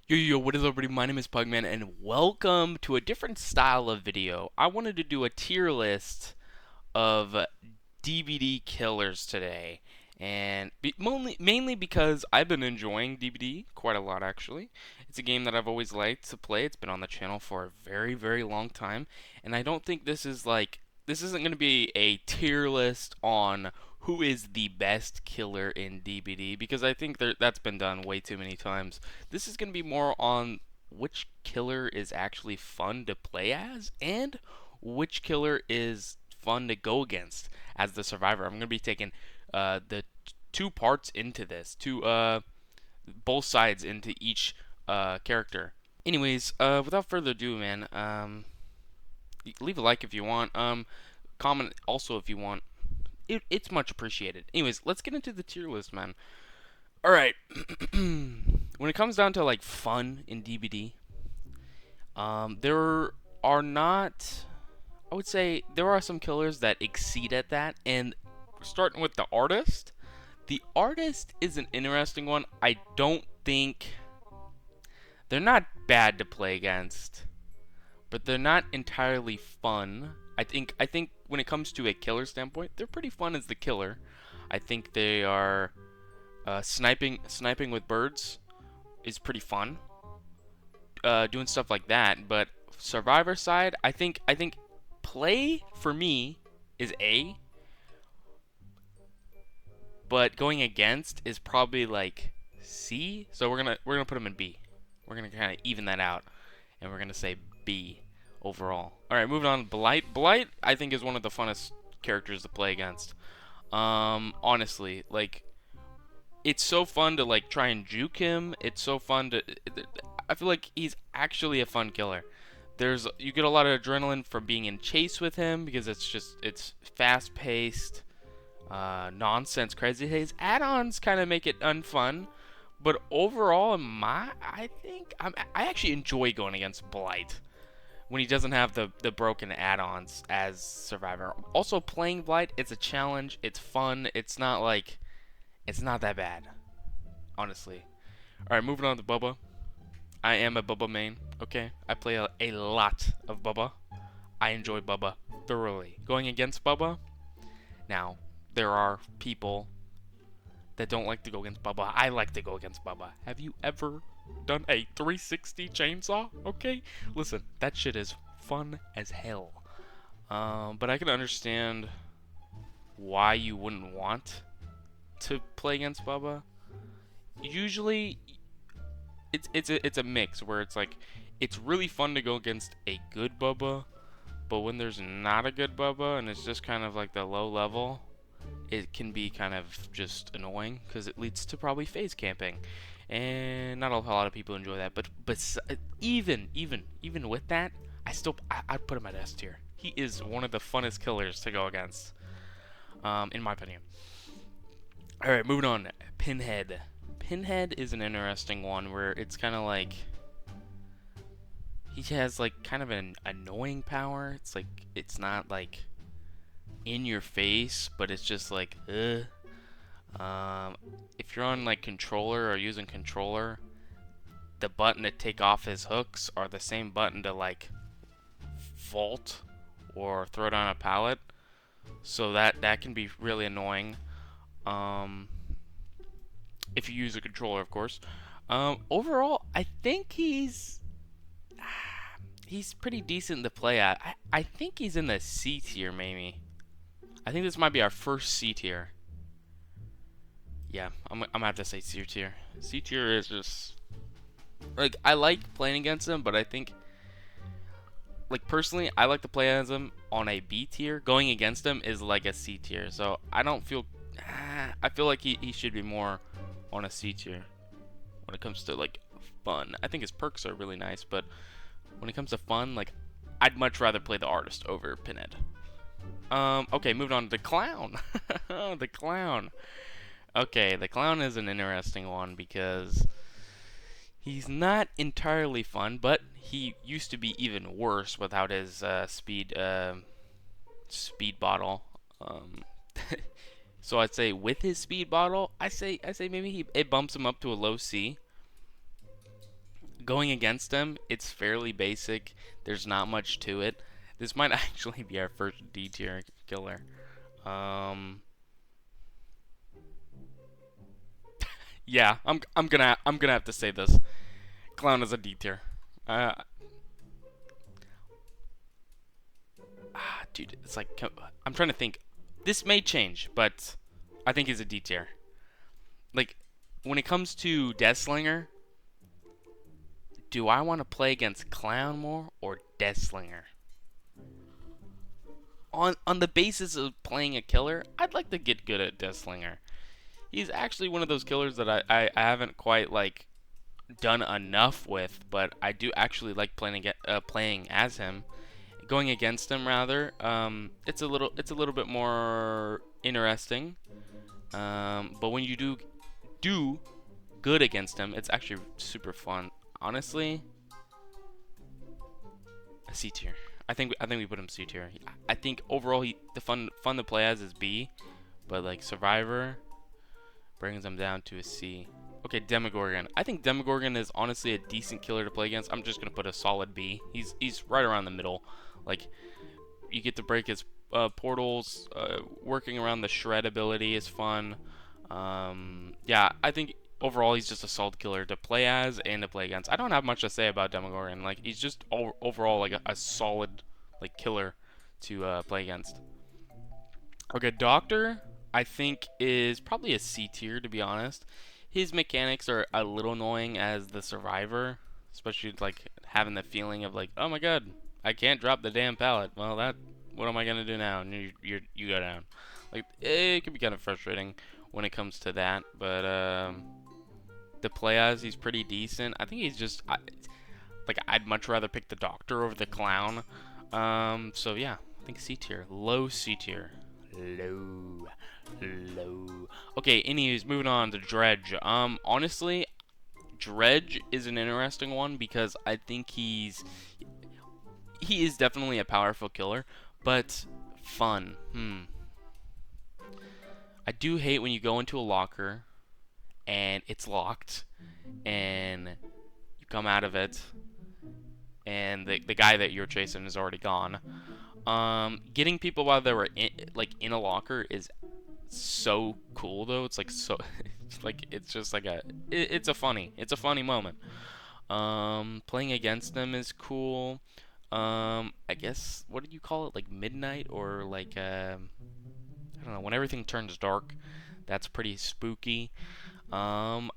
Yo, what is up, everybody? My name is Pugman, and welcome to a different style of video. I wanted to do a tier list of DBD killers today, and mainly because I've been enjoying DBD quite a lot, actually. It's a game that I've always liked to play. It's been on the channel for a very, very long time, and I don't think this isn't going to be a tier list on who is the best killer in DBD because I think that's been done way too many times. This is going to be more on which killer is actually fun to play as and which killer is fun to go against as the survivor. I'm going to be taking the two parts into this, both sides into each character. Anyways, without further ado, man, leave a like if you want. Comment also if you want. It's much appreciated. Anyways, let's get into the tier list, man. All right. When it comes down to like fun in DBD, there are not. I would say there are some killers that exceed at that, and starting with the artist. The artist is an interesting one. I don't think they're not bad to play against, but they're not entirely fun. I think when it comes to a killer standpoint, they're pretty fun as the killer. I think they are sniping with birds is pretty fun. Doing stuff like that, but survivor side, I think play for me is A, but going against is probably like C. So we're gonna put them in B. We're gonna kind of even that out, and we're gonna say B overall. All right, moving on. Blight. Blight, I think, is one of the funnest characters to play against. Honestly, like it's so fun to like try and juke him. It's so fun to. I feel like he's actually a fun killer. You get a lot of adrenaline from being in chase with him because it's fast paced, nonsense crazy. His add-ons kind of make it unfun, but overall, I actually enjoy going against Blight when he doesn't have the broken add-ons as Survivor. Also, playing Blight, it's a challenge. It's fun. It's not that bad, honestly. All right, moving on to Bubba. I am a Bubba main. Okay, I play a lot of Bubba. I enjoy Bubba thoroughly. Going against Bubba, now there are people that don't like to go against Bubba. I like to go against Bubba. Have you ever done a 360 chainsaw? Okay, listen, that shit is fun as hell. But I can understand why you wouldn't want to play against Bubba. Usually, it's a mix where it's like it's really fun to go against a good Bubba, but when there's not a good Bubba and it's just kind of like the low level, it can be kind of just annoying because it leads to probably phase camping, and not a lot of people enjoy that. But even with that, I'd put him at S tier. He is one of the funnest killers to go against, in my opinion. All right, moving on. Pinhead. Pinhead is an interesting one where it's kind of like he has like kind of an annoying power. It's like it's not like in your face, but it's just like if you're on like controller or using controller, the button to take off his hooks are the same button to like vault or throw down a pallet. So that can be really annoying. If you use a controller, of course. Overall, I think he's pretty decent to play at. I think he's in the C tier, maybe. I think this might be our first C tier. Yeah, I'm gonna have to say C tier. C tier is just like I like playing against him, but I think like personally, I like to play as him on a B tier. Going against him is like a C tier, so I don't feel. I feel like he should be more on a C tier when it comes to like fun. I think his perks are really nice, but when it comes to fun, like I'd much rather play the artist over Pinhead. Okay, moving on to the clown. The clown. Okay, the clown is an interesting one because he's not entirely fun, but he used to be even worse without his speed bottle. So I'd say with his speed bottle, I say maybe it bumps him up to a low C. Going against him, it's fairly basic. There's not much to it. This might actually be our first D tier killer. Yeah, I'm gonna have to say this. Clown is a D tier. Uh, Dude, it's like I'm trying to think. This may change, but I think he's a D tier. Like when it comes to Deathslinger, do I want to play against Clown more or Deathslinger? On the basis of playing a killer, I'd like to get good at Deathslinger. He's actually one of those killers that I haven't quite like done enough with, but I do actually like playing as him. Going against him rather, it's a little bit more interesting. But when you do good against him, it's actually super fun. Honestly, a C tier. I think we put him C tier. I think overall the fun to play as is B, but like Survivor brings him down to a C. Okay, Demogorgon. I think Demogorgon is honestly a decent killer to play against. I'm just gonna put a solid B. He's right around the middle. Like you get to break his portals. Working around the shred ability is fun. Yeah, I think overall he's just a solid killer to play as and to play against. I don't have much to say about Demogorgon. Like he's just overall like a solid like killer to play against. Okay, Doctor I think is probably a C tier to be honest. His mechanics are a little annoying as the survivor, especially like having the feeling of like, oh my god, I can't drop the damn pallet. Well, what am I gonna do now? And you go down. Like it can be kind of frustrating when it comes to that, but the play as he's pretty decent. I think he's just like I'd much rather pick the Doctor over the Clown. So yeah, I think C tier, low C tier, low. Okay, anyways, moving on to Dredge. Honestly, Dredge is an interesting one because I think he is definitely a powerful killer, but fun. I do hate when you go into a locker and it's locked and you come out of it and the guy that you're chasing is already gone. Getting people while they were in a locker is so cool though. It's like so like it's just like it's a funny moment. Playing against them is cool. I guess what did you call it, like midnight or like I don't know, when everything turns dark, that's pretty spooky. I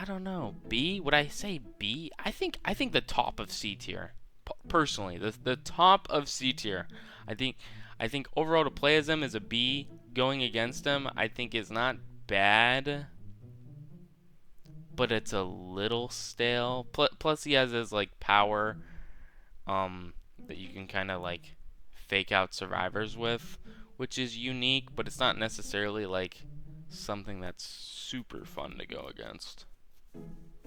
don't know, B, would I say B? I think the top of C tier personally, the top of C tier. I think overall to play as them is a B. Going against them, I think is not bad, but it's a little stale. Plus, he has his like power, that you can kind of like fake out survivors with, which is unique, but it's not necessarily like something that's super fun to go against.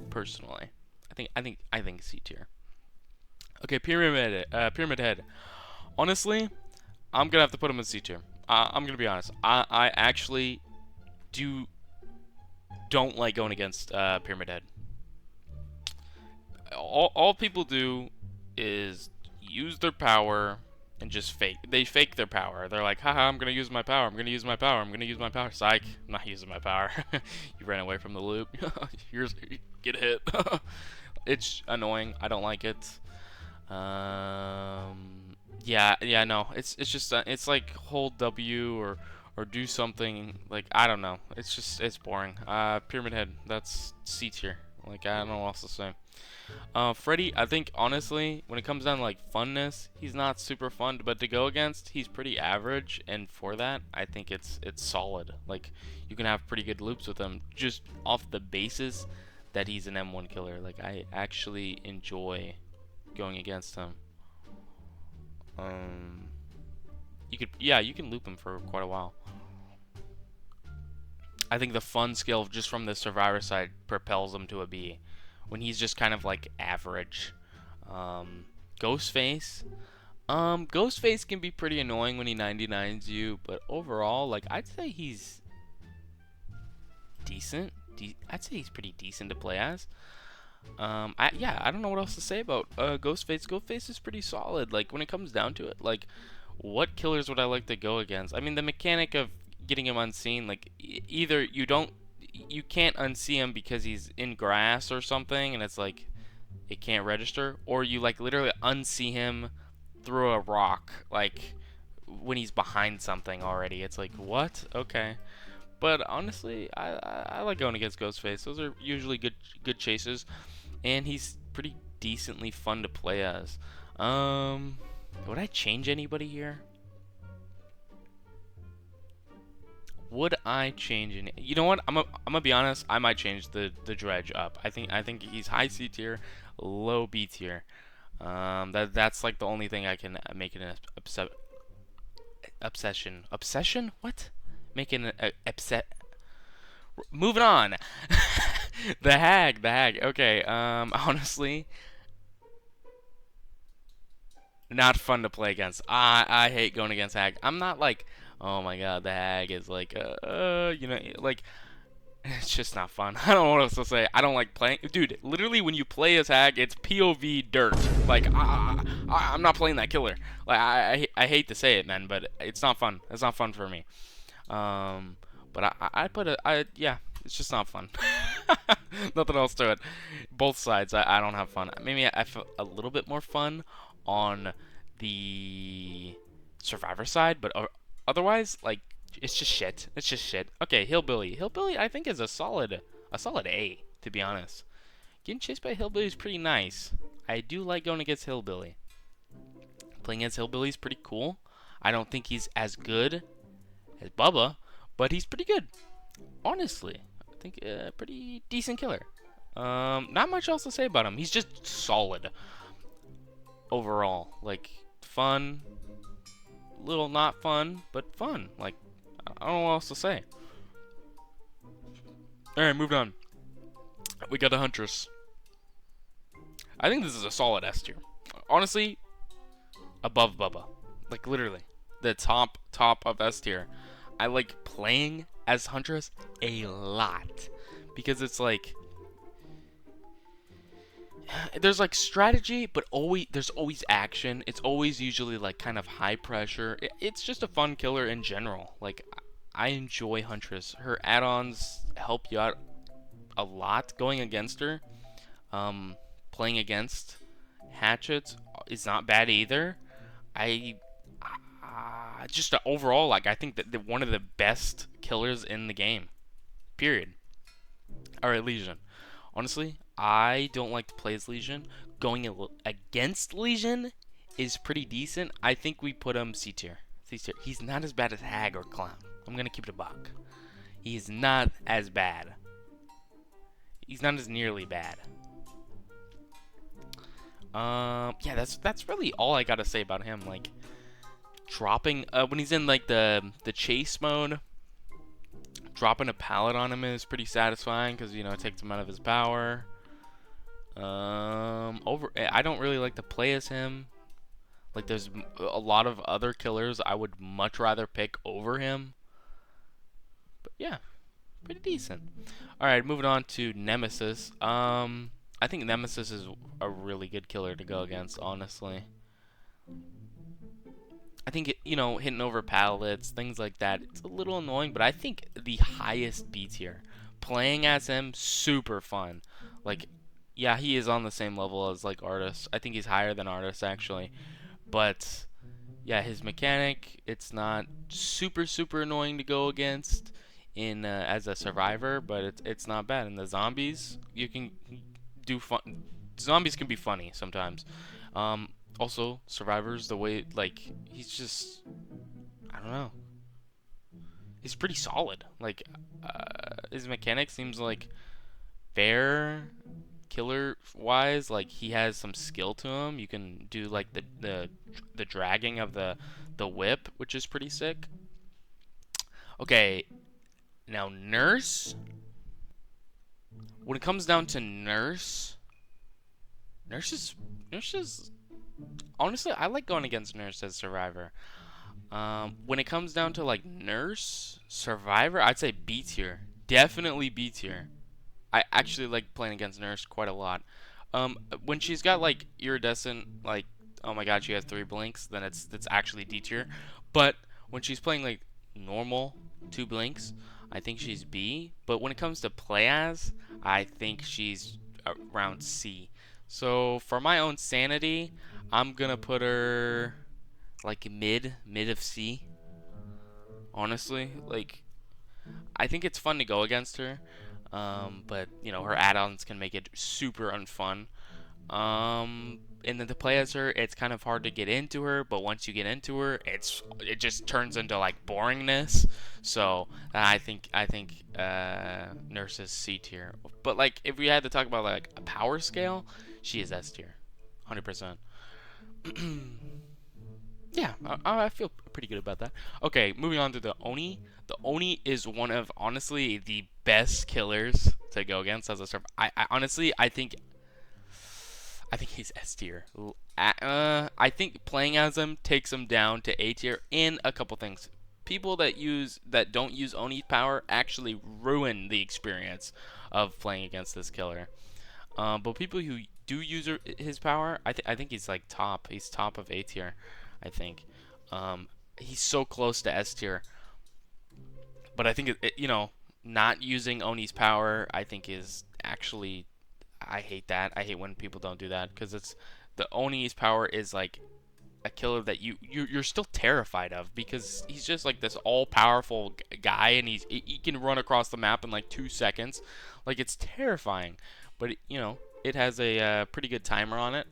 Personally, I think C tier. Okay, Pyramid Head. Honestly, I'm gonna have to put him in C tier. I'm gonna be honest. I actually don't like going against Pyramid Head. All people do is use their power and just fake. They fake their power. They're like, haha, I'm gonna use my power. I'm gonna use my power. I'm gonna use my power. Psych, I'm not using my power. You ran away from the loop. Get hit. It's annoying. I don't like it. Yeah, no. It's just it's like hold W or do something, like I don't know. It's boring. Pyramid Head, that's C tier. Like I don't know what else to say. Freddy, I think honestly, when it comes down to like funness, he's not super fun, but to go against, he's pretty average, and for that, I think it's solid. Like you can have pretty good loops with him just off the basis that he's an M1 killer. Like I actually enjoy going against him. You can loop him for quite a while. I think the fun skill just from the survivor side propels him to a B when he's just kind of like average. Ghostface. Ghostface can be pretty annoying when he 99s you, but overall, like I'd say he's decent. I'd say he's pretty decent to play as. I don't know what else to say about Ghostface. Ghostface is pretty solid. Like when it comes down to it, like what killers would I like to go against? I mean, the mechanic of getting him unseen, like either you can't unsee him because he's in grass or something, and it's like it can't register, or you like literally unsee him through a rock, like when he's behind something already. It's like what? Okay. But honestly, I like going against Ghostface. Those are usually good chases, and he's pretty decently fun to play as. Would I change anybody here? Would I change any? You know what? I'm gonna be honest. I might change the Dredge up. I think he's high C tier, low B tier. That's like the only thing I can make an obsession. Obsession? What? Making an upset. Moving on. The hag. Okay. Honestly, not fun to play against. I hate going against hag. I'm not like, oh my god, the hag is like, like, it's just not fun. I don't know what else to say. I don't like playing. Dude, literally, when you play as hag, it's POV dirt. Like, I'm not playing that killer. Like, I hate to say it, man, but it's not fun. It's not fun for me. But yeah, it's just not fun. Nothing else to it. Both sides, I don't have fun. Maybe I feel a little bit more fun on the Survivor side, but otherwise, like, it's just shit. It's just shit. Okay, Hillbilly. Hillbilly, I think, is a solid A, to be honest. Getting chased by Hillbilly is pretty nice. I do like going against Hillbilly. Playing against Hillbilly is pretty cool. I don't think he's as good as Bubba, but he's pretty good. Honestly, I think pretty decent killer. Not much else to say about him. He's just solid overall. Like, fun, little not fun, but fun. Like, I don't know what else to say. Alright, moving on. We got a Huntress. I think this is a solid S tier. Honestly, above Bubba. Like, literally. The top of S tier. I like playing as Huntress a lot. Because it's like, there's like strategy, but there's always action. It's always usually like kind of high pressure. It's just a fun killer in general. Like, I enjoy Huntress. Her add-ons help you out a lot going against her. Playing against Hatchets is not bad either. Just overall, like, I think that one of the best killers in the game. Period. Alright, Legion. Honestly, I don't like to play as Legion. Going against Legion is pretty decent. I think we put him C tier. He's not as bad as Hag or Clown. I'm gonna keep it a buck. He's not as bad. He's not as nearly bad. Yeah, that's really all I gotta say about him. Like, dropping when he's in like the chase mode, dropping a pallet on him is pretty satisfying because, you know, it takes him out of his power. I don't really like to play as him. Like, there's a lot of other killers I would much rather pick over him. But yeah, pretty decent. Alright, moving on to Nemesis. I think Nemesis is a really good killer to go against, honestly. I think, you know, hitting over pallets, things like that, it's a little annoying, but I think the highest B tier. Playing as him, super fun. Like, yeah, he is on the same level as, like, Artist. I think he's higher than Artist, actually. But, yeah, his mechanic, it's not super annoying to go against in as a survivor, but it's not bad. And the zombies, you can do fun. Zombies can be funny sometimes. Also, survivors, the way, like, he's just, I don't know. He's pretty solid. Like, his mechanic seems like fair, killer-wise. Like, he has some skill to him. You can do, like, the dragging of the whip, which is pretty sick. Okay, now Nurse. When it comes down to Nurse is honestly, I like going against Nurse as Survivor. When it comes down to, like, Nurse, Survivor, I'd say B tier. Definitely B tier. I actually like playing against Nurse quite a lot. When she's got like iridescent, like oh my god, she has 3 blinks, then it's actually D tier. But when she's playing like normal 2 blinks, I think she's B. But when it comes to play as, I think she's around C. So for my own sanity, I'm gonna put her like mid of C. Honestly, like I think it's fun to go against her, but you know her add-ons can make it super unfun. And then to play as her, it's kind of hard to get into her. But once you get into her, it just turns into like boringness. So I think Nurse is C tier. But like if we had to talk about like a power scale, she is S tier, 100%. Yeah, I feel pretty good about that. Okay, moving on to the Oni. The Oni is one of honestly the best killers to go against as a server. I honestly I think he's S tier. I think playing as him takes him down to A tier in a couple things. People that don't use Oni's power actually ruin the experience of playing against this killer. But people who do use his power, I think he's like top. He's top of A tier, I think. He's so close to S tier. But I think you know, not using Oni's power, I think is actually I hate that. I hate when people don't do that because it's the Oni's power is like a killer that you're still terrified of because he's just like this all-powerful guy and he can run across the map in like 2 seconds. Like it's terrifying. But you know, it has a pretty good timer on it.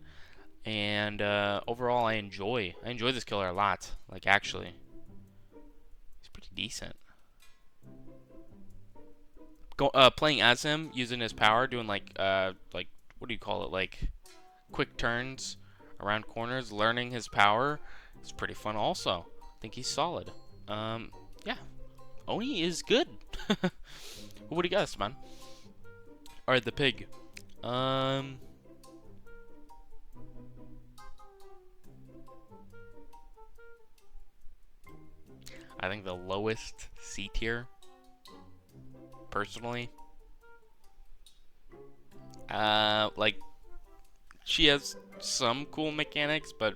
And overall I enjoy this killer a lot. Like actually. He's pretty decent. Playing as him, using his power, doing like what do you call it, like quick turns around corners, learning his power, it's pretty fun. Also, I think he's solid. Yeah, Oni is good. What do you guys, man? All right, the pig. I think the lowest C tier, personally. Like she has some cool mechanics, but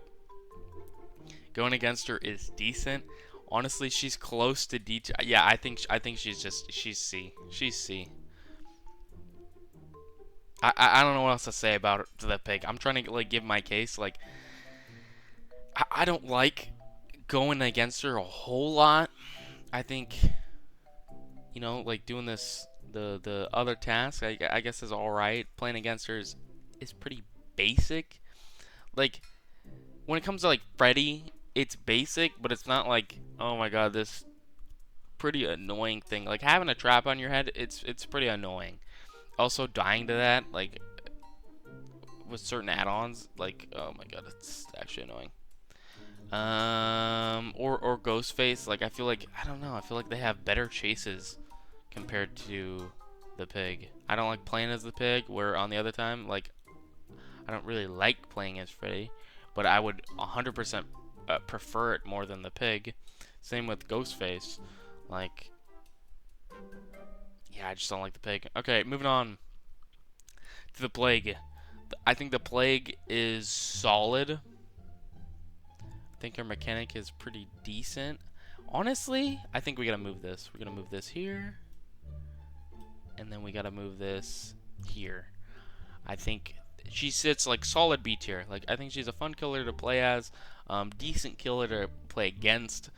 going against her is decent. Honestly, she's close to D. Yeah, I think she's C. She's C. I don't know what else to say about the pig. I'm trying to like give my case. Like I don't like going against her a whole lot. I think you know like doing this the other task I guess is all right. Playing against her is pretty basic. Like when it comes to like Freddy, it's basic, but it's not like oh my god this pretty annoying thing. Like having a trap on your head, it's pretty annoying. Also dying to that like with certain add-ons, like oh my god, it's actually annoying. Or Ghostface, like I feel like I don't know, I feel like they have better chases compared to the pig. I don't like playing as the pig, where on the other time, like I don't really like playing as Freddy, but I would 100% prefer it more than the pig. Same with Ghostface. Like, yeah, I just don't like the pig. Okay, moving on to the plague. I think the plague is solid. I think her mechanic is pretty decent. Honestly, I think we gotta move this. We're gonna move this here. And then we gotta move this here. I think she sits like solid B tier. Like I think she's a fun killer to play as, decent killer to play against.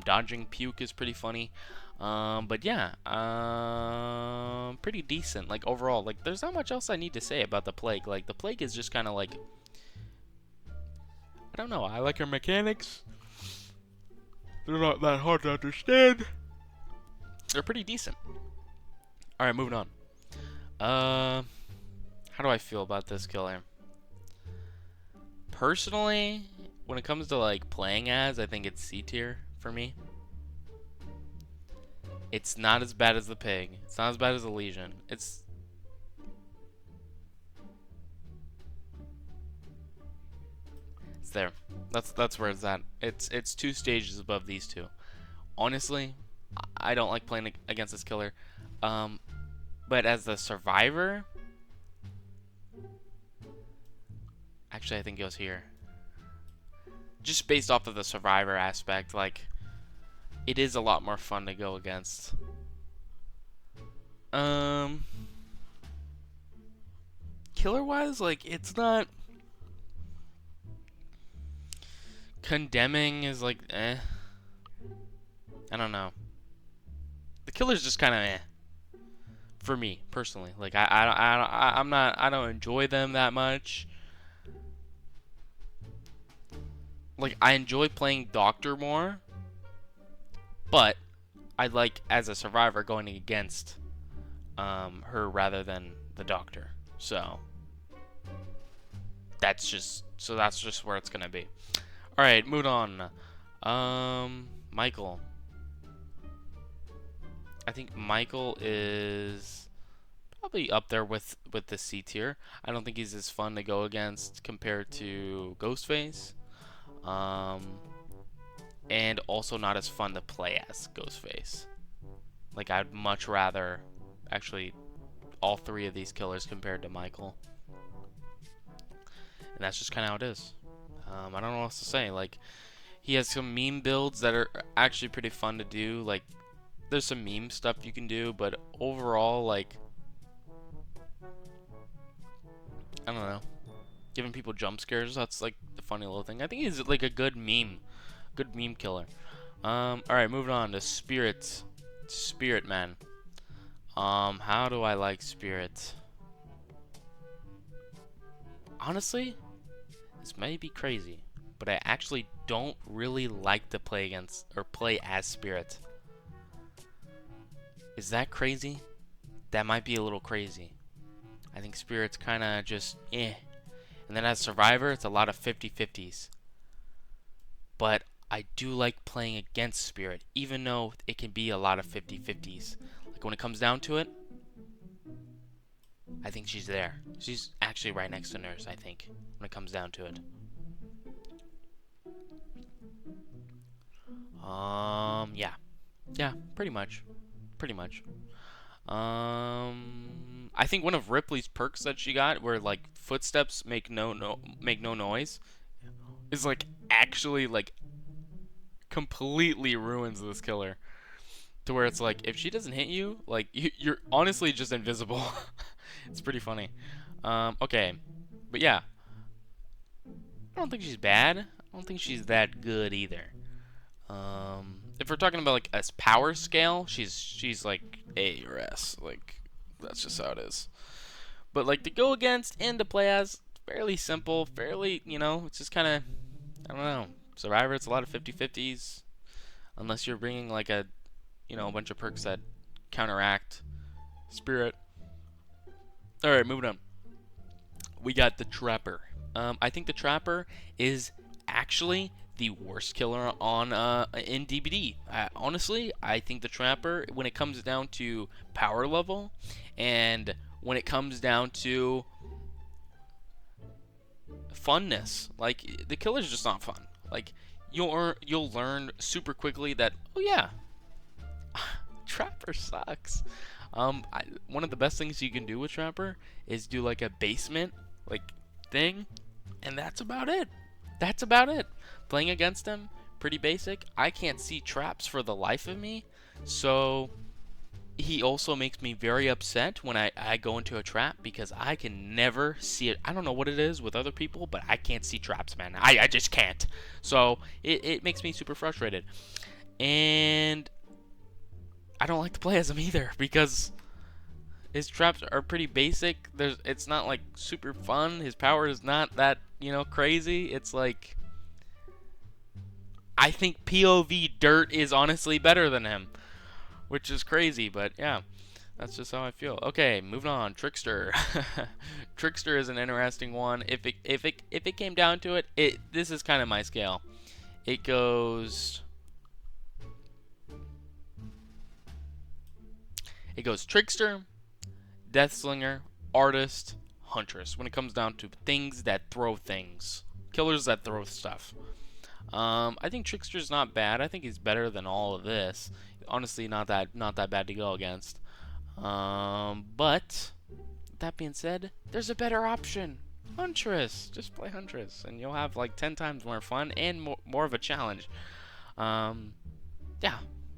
Dodging puke is pretty funny. But yeah, pretty decent. Like overall, like there's not much else I need to say about the plague. Like the plague is just kind of like I don't know. I like her mechanics. They're not that hard to understand. They're pretty decent. All right, moving on. How do I feel about this killer? Personally, when it comes to like playing as, I think it's C tier for me. It's not as bad as the pig. It's not as bad as the Legion. It's there. That's where it's at. It's 2 stages above these two. Honestly, I don't like playing against this killer. But as the survivor, actually I think it goes here. Just based off of the survivor aspect, like, it is a lot more fun to go against. Killer-wise, like, it's not... Condemning is like, eh. I don't know. The killer's just kind of eh. For me, personally. Like, I don't enjoy them that much. Like, I enjoy playing Doctor more. But, I like, as a survivor, going against her rather than the Doctor. So, that's just where it's gonna be. Alright, moving on. Michael. I think Michael is probably up there with the C tier. I don't think he's as fun to go against compared to Ghostface. And also not as fun to play as Ghostface. Like, I'd much rather actually all three of these killers compared to Michael. And that's just kind of how it is. I don't know what else to say. Like, he has some meme builds that are actually pretty fun to do. Like, there's some meme stuff you can do, but overall, like, I don't know. Giving people jump scares, that's like the funny little thing. I think he's like a good meme killer. Alright, moving on to Spirit. Spirit Man. How do I like Spirit? Honestly, this may be crazy, but I actually don't really like to play against or play as Spirit. Is that crazy? That might be a little crazy. I think Spirit's kind of just eh. And then as Survivor, it's a lot of 50-50s. But I do like playing against Spirit, even though it can be a lot of 50-50s. Like, when it comes down to it, I think she's there. She's actually right next to Nurse, I think, when it comes down to it. Yeah. Yeah, pretty much. I think one of Ripley's perks that she got, where like footsteps make no noise, is like actually like completely ruins this killer. To where it's like, if she doesn't hit you, like you're honestly just invisible. It's pretty funny. Okay, but yeah, I don't think she's bad. I don't think she's that good either. If we're talking about like a power scale, she's like A or S. Like, that's just how it is. But like to go against and to play as, fairly simple, fairly, you know, it's just kind of, I don't know. Survivor, it's a lot of 50-50s, unless you're bringing like a, you know, a bunch of perks that counteract Spirit. All right, moving on. We got the Trapper. I think the Trapper is actually the worst killer on in DBD. Honestly, I think the Trapper, when it comes down to power level, and when it comes down to funness, like, the killer's just not fun. Like, you'll learn super quickly that, oh yeah, Trapper sucks. One of the best things you can do with Trapper is do like a basement like thing, and that's about it. That's about it. Playing against him, pretty basic. I can't see traps for the life of me, so he also makes me very upset when I go into a trap, because I can never see it. I don't know what it is with other people, but I can't see traps, man. I just can't. So it makes me super frustrated. And I don't like to play as him either, because his traps are pretty basic. It's not like super fun. His power is not that, you know, crazy. It's like, I think POV Dirt is honestly better than him, which is crazy, but yeah, that's just how I feel. Okay, moving on. Trickster. Trickster is an interesting one. If it came down to it, this is kind of my scale. It goes Trickster, Deathslinger, Artist, Huntress. When it comes down to things that throw things, killers that throw stuff. I think Trickster's not bad. I think he's better than all of this. Honestly, not that bad to go against. But But that being said, there's a better option. Huntress. Just play Huntress, and you'll have like 10 times more fun and more of a challenge. Yeah,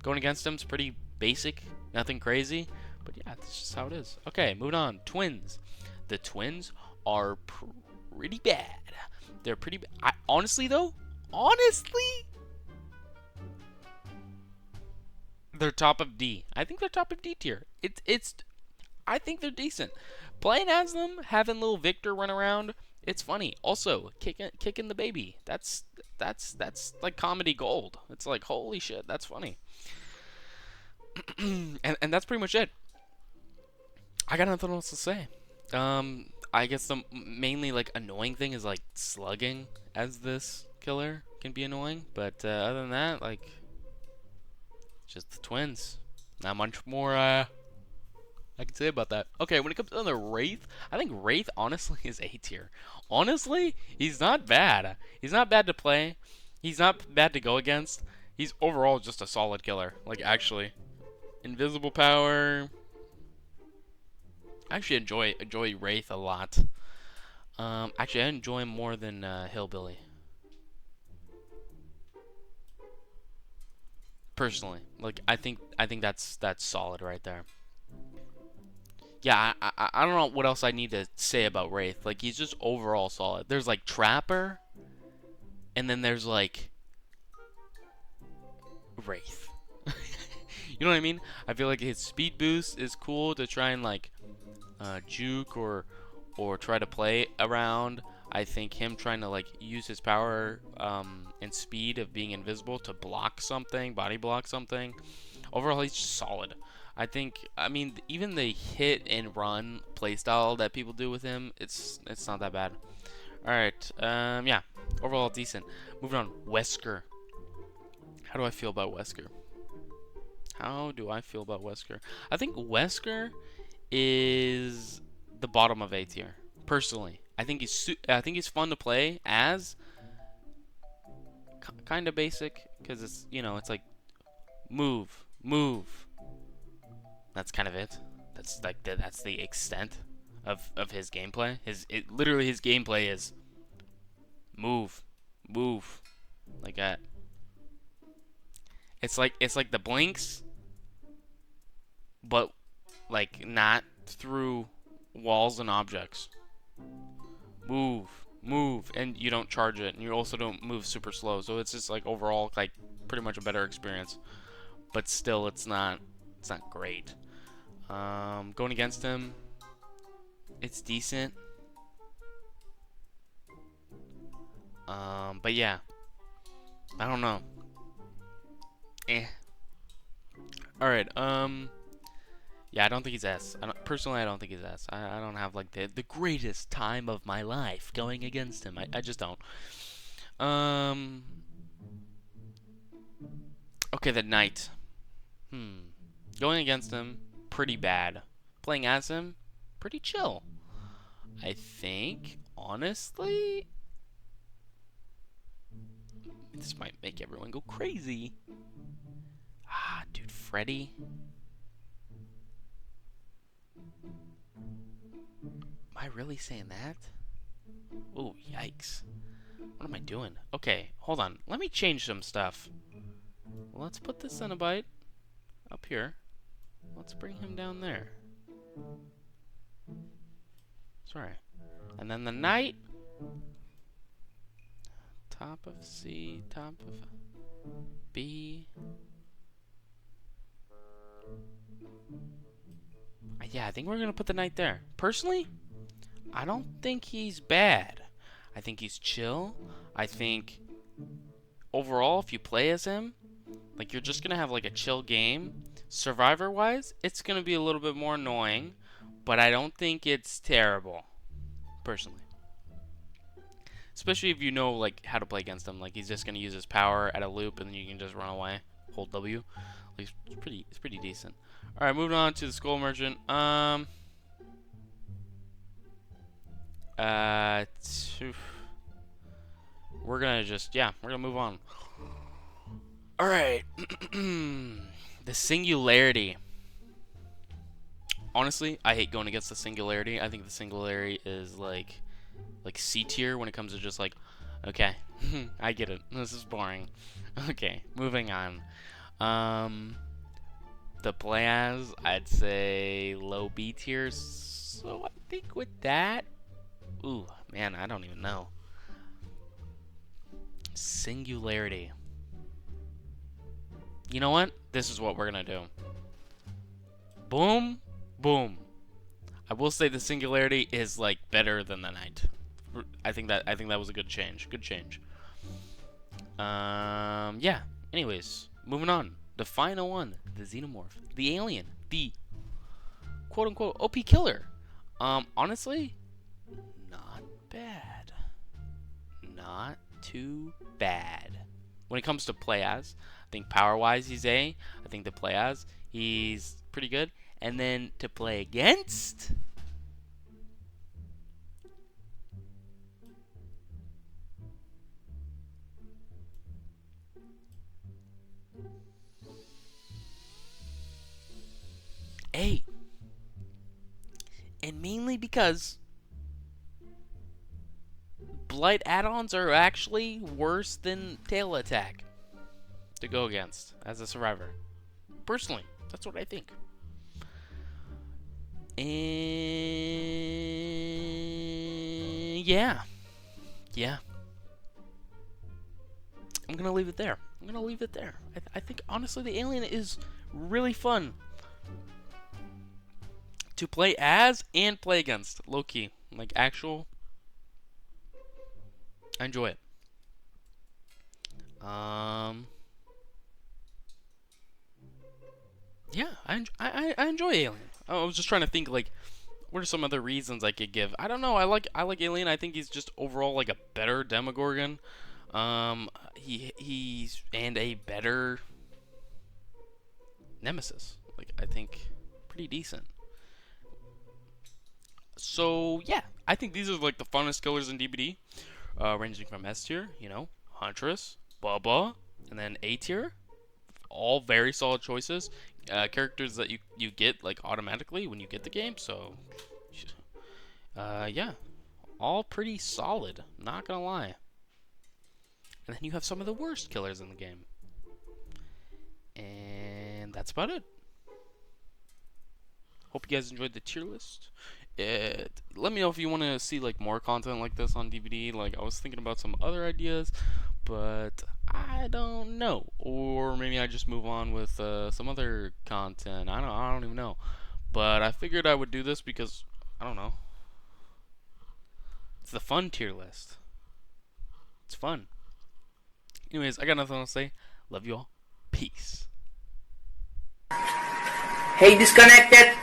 going against him's pretty basic, nothing crazy, but yeah, that's just how it is. Okay, moving on. Twins. The twins are pretty bad. They're pretty bad. Honestly, though, they're top of D. I think they're top of D tier. I think they're decent. Playing as them, having little Victor run around, it's funny. Also, kicking the baby. That's like comedy gold. It's like, holy shit, that's funny. and that's pretty much it. I got nothing else to say. I guess the mainly like annoying thing is like slugging as this killer can be annoying, but other than that, like, just the twins. Not much more I can say about that. Okay, when it comes to the Wraith, I think Wraith honestly is A tier. Honestly, he's not bad. He's not bad to play. He's not bad to go against. He's overall just a solid killer. Like, actually, invisible power. I actually enjoy Wraith a lot. Actually, I enjoy him more than Hillbilly. Personally, like, I think that's solid right there. Yeah, I don't know what else I need to say about Wraith. Like, he's just overall solid. There's like Trapper, and then there's like Wraith. You know what I mean? I feel like his speed boost is cool to try and like juke or try to play around. I think him trying to like use his power and speed of being invisible to block something, body block something. Overall, he's just solid. I mean, even the hit and run playstyle that people do with him, it's not that bad. All right, yeah, overall decent. Moving on, Wesker. How do I feel about Wesker? I think Wesker is the bottom of A tier. Personally, I think he's fun to play as. Kind of basic, because it's, you know, it's like move. That's kind of it. That's like that's the extent of his gameplay. Literally his gameplay is move, like that. It's like the blinks, but like not through walls and objects. Move, and you don't charge it, and you also don't move super slow. So it's just like overall like pretty much a better experience. But still, it's not great. Going against him, it's decent. But yeah, I don't know. Alright, yeah, I don't think he's S. Personally, I don't think he's S. I don't have like the greatest time of my life going against him. I just don't. Okay, the Knight. Going against him, pretty bad. Playing as him, pretty chill. I think, honestly, this might make everyone go crazy. Dude, Freddy. Am I really saying that? Oh, yikes. What am I doing? Okay, hold on. Let me change some stuff. Let's put the Cenobite up here. Let's bring him down there. Sorry. And then the Knight. Top of C, top of B. Yeah, I think we're going to put the Knight there. Personally, I don't think he's bad. I think he's chill. I think overall, if you play as him, like, you're just going to have like a chill game. Survivor-wise, it's going to be a little bit more annoying, but I don't think it's terrible, personally. Especially if you know like how to play against him. Like, he's just going to use his power at a loop, and then you can just run away. Hold W. Like, it's pretty decent. All right, moving on to the Skull Merchant. We're gonna move on. All right, the Singularity. honestly, I hate going against the singularity. I think the singularity is like C tier when it comes to just like, okay, I get it. This is boring. Okay, moving on. The play as, I'd say low B tier. So I think with that, ooh, man, I don't even know. Singularity. You know what? This is what we're gonna do. Boom, boom. I will say the singularity is like better than the knight. I think that was a good change. Good change. Yeah. Anyways, moving on. The final one, the xenomorph, the alien, the quote-unquote OP killer. Honestly, not bad. Not too bad. When it comes to play as, I think power-wise he's A. I think to play as, he's pretty good. And then to play against, A. And mainly because blight add-ons are actually worse than tail attack to go against as a survivor. Personally, that's what I think. And yeah. I'm gonna leave it there. I think honestly the alien is really fun to play as and play against. Low key, like actual. I enjoy it. Yeah, I enjoy Alien. I was just trying to think like, what are some other reasons I could give? I don't know. I like Alien. I think he's just overall like a better Demogorgon. He's and a better Nemesis. Like I think pretty decent. So yeah, I think these are like the funnest killers in DBD, ranging from S tier, you know, Huntress, Bubba, and then A tier. All very solid choices. Characters that you get like automatically when you get the game. So yeah, all pretty solid. Not gonna lie. And then you have some of the worst killers in the game. And that's about it. Hope you guys enjoyed the tier list. Let me know if you want to see like more content like this on DVD. Like I was thinking about some other ideas, but I don't know. Or maybe I just move on with some other content. I don't even know. But I figured I would do this because I don't know. It's the fun tier list. It's fun. Anyways, I got nothing else to say. Love you all. Peace. Hey, disconnected.